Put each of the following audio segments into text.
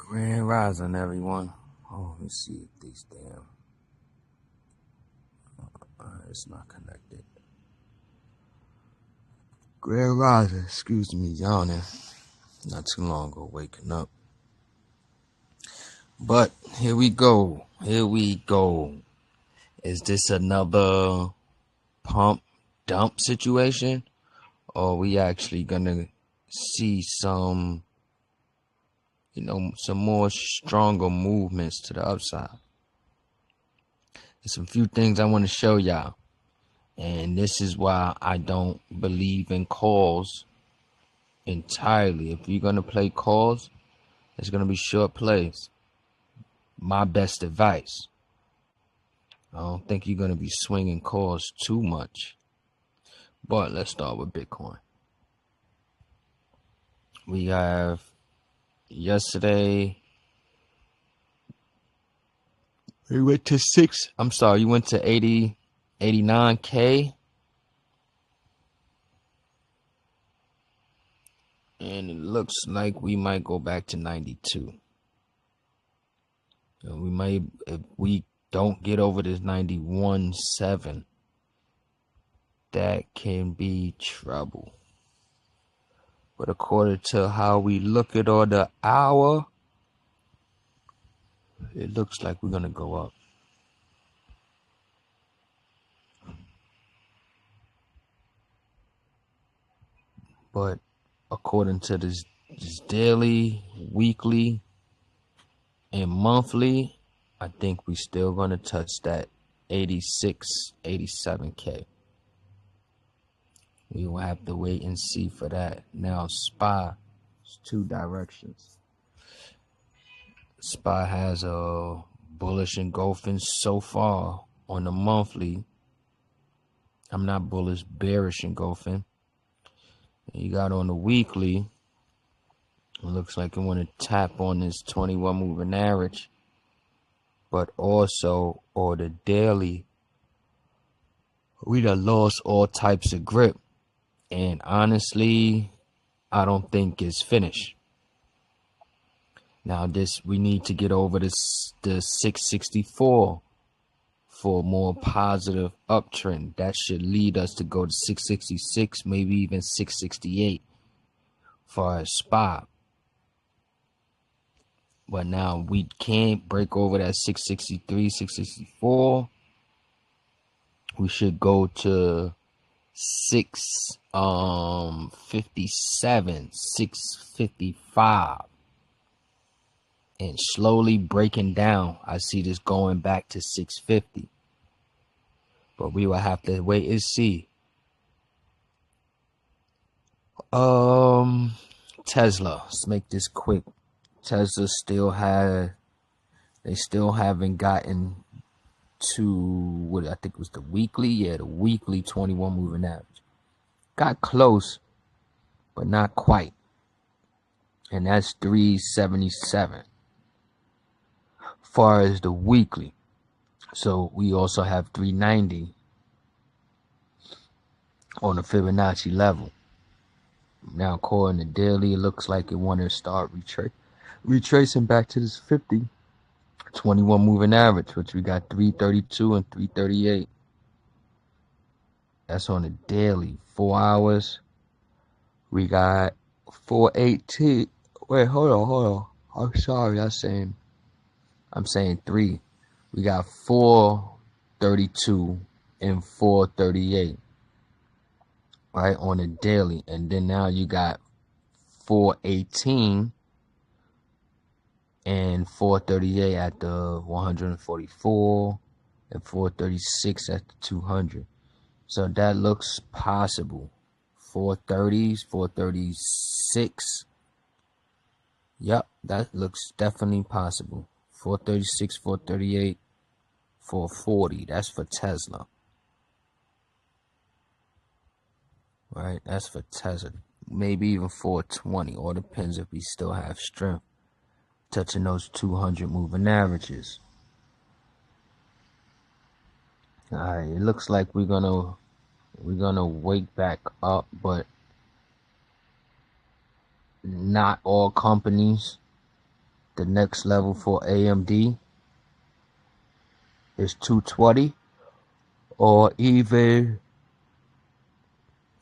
Grand Rising, everyone. Oh, let me see if these damn. It's not connected. Grand Rising, excuse me, yawning. Not too long ago, waking up. But here we go. Here we go. Is this another pump dump situation? Or are we actually gonna see some more stronger movements to the upside? There's some few things I want to show y'all. And this is why I don't believe in calls entirely. If you're going to play calls, it's going to be short plays. My best advice. I don't think you're going to be swinging calls too much. But let's start with Bitcoin. We have yesterday. We went to you went to 89K. And it looks like we might go back to 92. And we might, if we don't get over this 91.7, that can be trouble. But according to how we look at on the hour, it looks like we're gonna go up. But according to this daily, weekly, and monthly, I think we still gonna touch that 86, 87K. We will have to wait and see for that. Now, SPY, it's two directions. SPY has a bullish engulfing so far on the monthly. I'm not bullish, bearish engulfing. You got on the weekly. It looks like you want to tap on this 21 moving average, but also on the daily, we done lost all types of grip. And honestly, I don't think it's finished. Now we need to get over the 664 for a more positive uptrend. That should lead us to go to 666, maybe even 668 for a spot. But now we can't break over that 663, 664. We should go to 657, 655. And slowly breaking down. I see this going back to 650. But we will have to wait and see. Tesla. Let's make this quick. Tesla they still haven't gotten to what I think was the weekly. Yeah, the weekly 21 moving average. Got close, but not quite. And that's 377. Far as the weekly. So we also have 390 on the Fibonacci level. Now according to daily, it looks like it want to start retracing back to this 21 moving average, which we got 332 and 338. That's on the daily. 4 hours. We got 418. Wait, hold on. I'm sorry, I'm saying 3. We got 432 and 438, right, on the daily. And then now you got 418 and 438 at the 144 and 436 at the 200. So that looks possible. 430s, 436. Yep, that looks definitely possible. 436, 438, 440. That's for Tesla. Right? That's for Tesla. Maybe even 420. All depends if we still have strength touching those 200 moving averages. Alright, it looks like we're gonna wake back up, but not all companies The next level for AMD is 220 or even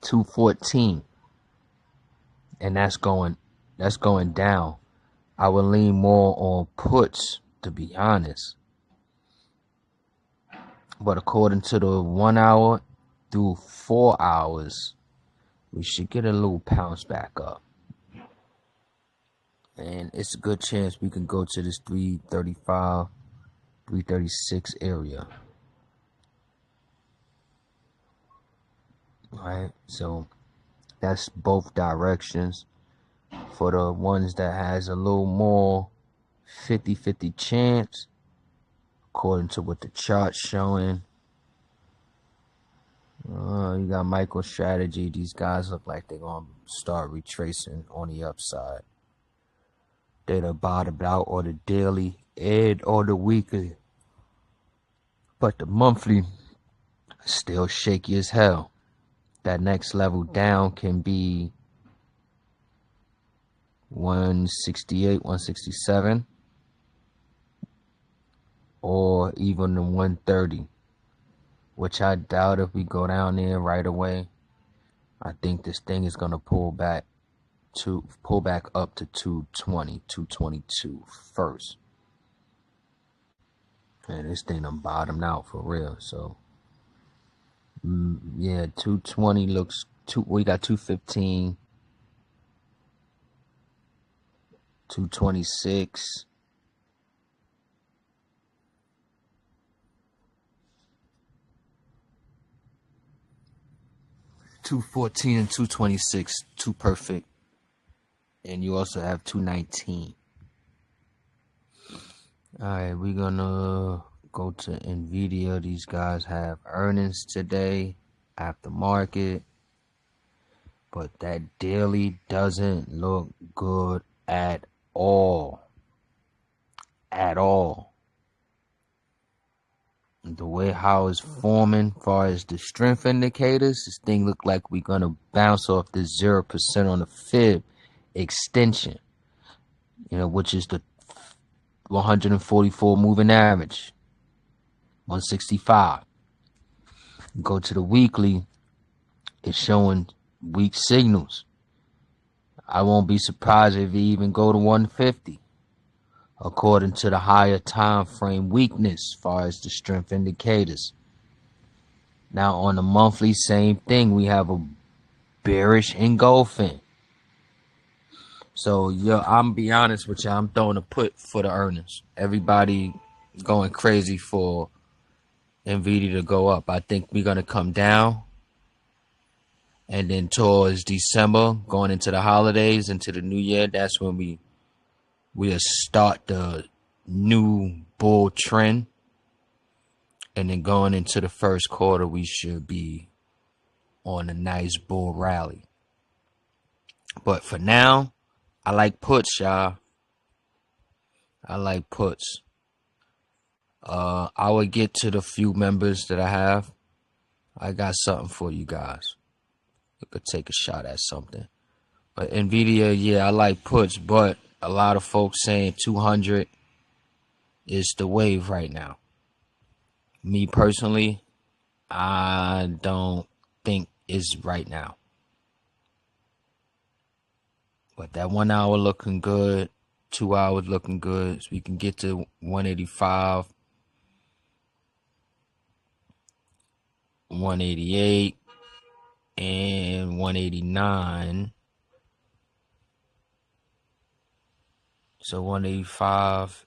214, and that's going down. I would lean more on puts, to be honest. But according to the 1 hour through 4 hours, we should get a little bounce back up. And it's a good chance we can go to this 335, 336 area. Alright, so that's both directions. For the ones that has a little more 50-50 chance, according to what the chart's showing. You got MicroStrategy. These guys look like they're going to start retracing on the upside. They're bottomed out on the daily and on the weekly. But the monthly is still shaky as hell. That next level down can be 168, 167, or even the 130, which I doubt if we go down there right away. I think this thing is gonna pull back up to 220, 222 first, and this thing done bottomed out for real. So yeah, 220 looks we got 215, 226, $214 and 226, too perfect. And you also have 219. Alright, we're gonna go to NVDA. These guys have earnings today after market, but that daily doesn't look good at all. At all. The way how it's forming, as far as the strength indicators, this thing look like we're gonna bounce off the 0% on the fib extension, which is the 144 moving average, 165. Go to the weekly, it's showing weak signals. I won't be surprised if it even go to 150. According to the higher time frame weakness, as far as the strength indicators. Now on the monthly, same thing. We have a bearish engulfing. So I'm be honest with you, I'm throwing a put for the earnings. Everybody going crazy for NVDA to go up. I think we're gonna come down, and then towards December, going into the holidays, into the new year, that's when we'll start the new bull trend, and then going into the first quarter, we should be on a nice bull rally. But for now, I like puts, y'all. I like puts. I will get to the few members that I have. I got something for you guys. We could take a shot at something. But NVDA, yeah, I like puts, but a lot of folks saying 200 is the wave right now. Me personally, I don't think it's right now. But that 1 hour looking good, 2 hours looking good. So we can get to 185, 188, and 189. So 185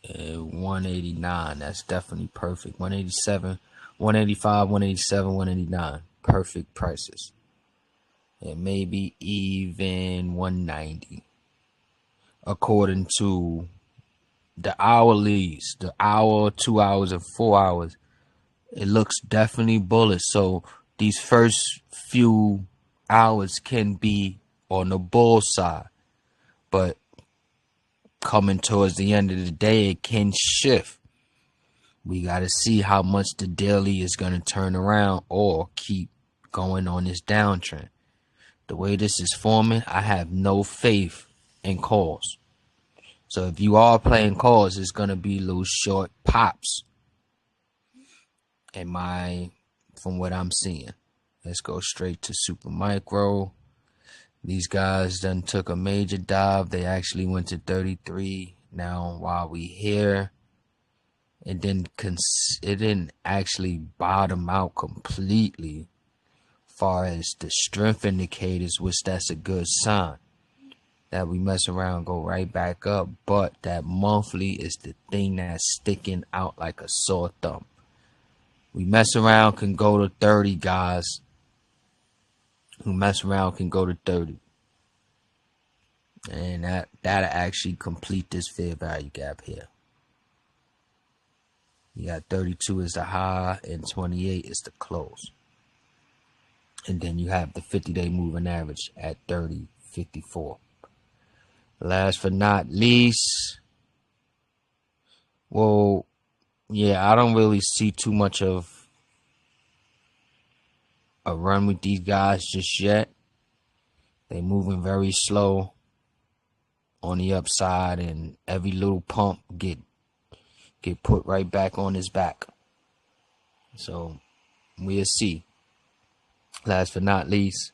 and 189. That's definitely perfect. 187, 185, 187, 189. Perfect prices. And maybe even 190. According to the hourlies, the hour, 2 hours, and 4 hours, it looks definitely bullish. So these first few hours can be on the bull side. But coming towards the end of the day, it can shift. We got to see how much the daily is going to turn around or keep going on this downtrend. The way this is forming, I have no faith in calls. So if you are playing calls, it's gonna be little short pops. From what I'm seeing. Let's go straight to super micro. These guys done took a major dive. They actually went to 33. Now while we here, it didn't actually bottom out completely. Far as the strength indicators, which that's a good sign that we mess around, go right back up. But that monthly is the thing that's sticking out like a sore thumb. We mess around, can go to 30, guys. Who mess around can go to 30. And that'll actually complete this fair value gap here. You got 32 is the high and 28 is the close. And then you have the 50-day moving average at 30.54. Last but not least, well, yeah, I don't really see too much of a run with these guys just yet. They moving very slow on the upside, and every little pump get put right back on his back. So we'll see. Last but not least,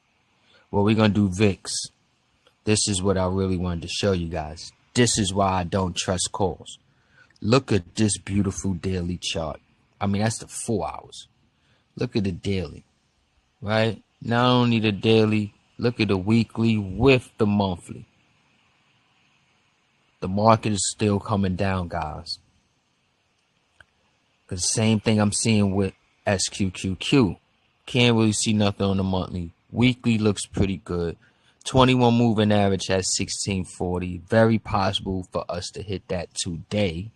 well, we're gonna do VIX. This is what I really wanted to show you guys. This is why I don't trust calls. Look at this beautiful daily chart. I mean, that's the 4 hours. Look at the daily, right? Not only the daily, look at the weekly with the monthly. The market is still coming down, guys. The same thing I'm seeing with SQQQ. Can't really see nothing on the monthly. Weekly looks pretty good. 21 moving average at 1640. Very possible for us to hit that today.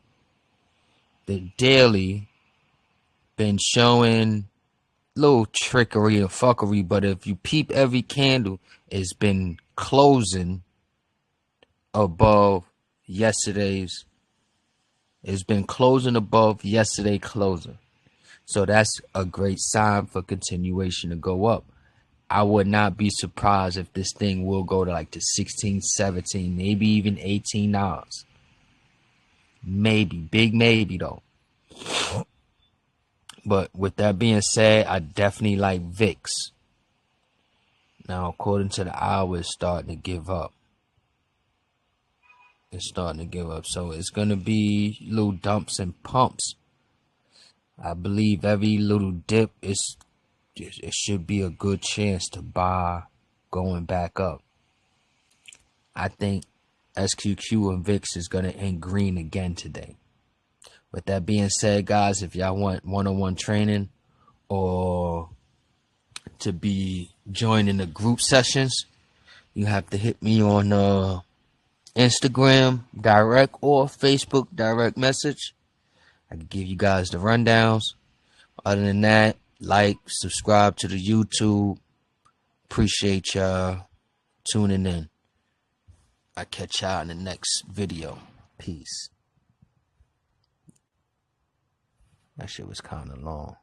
The daily been showing little trickery and fuckery, but if you peep every candle, it's been closing above yesterday's. It's been closing above yesterday closing. So that's a great sign for continuation to go up. I would not be surprised if this thing will go to like the 16, 17, maybe even $18. Maybe. Big maybe though. But with that being said, I definitely like VIX. Now, according to the hour, it's starting to give up. It's starting to give up. So it's going to be little dumps and pumps. I believe every little dip it should be a good chance to buy going back up. I think SQQ and VIX is going to end green again today. With that being said, guys, if y'all want one-on-one training or to be joining the group sessions, you have to hit me on Instagram direct or Facebook direct message. I can give you guys the rundowns. Other than that, like, subscribe to the YouTube. Appreciate y'all tuning in. I catch y'all in the next video. Peace. That shit was kind of long.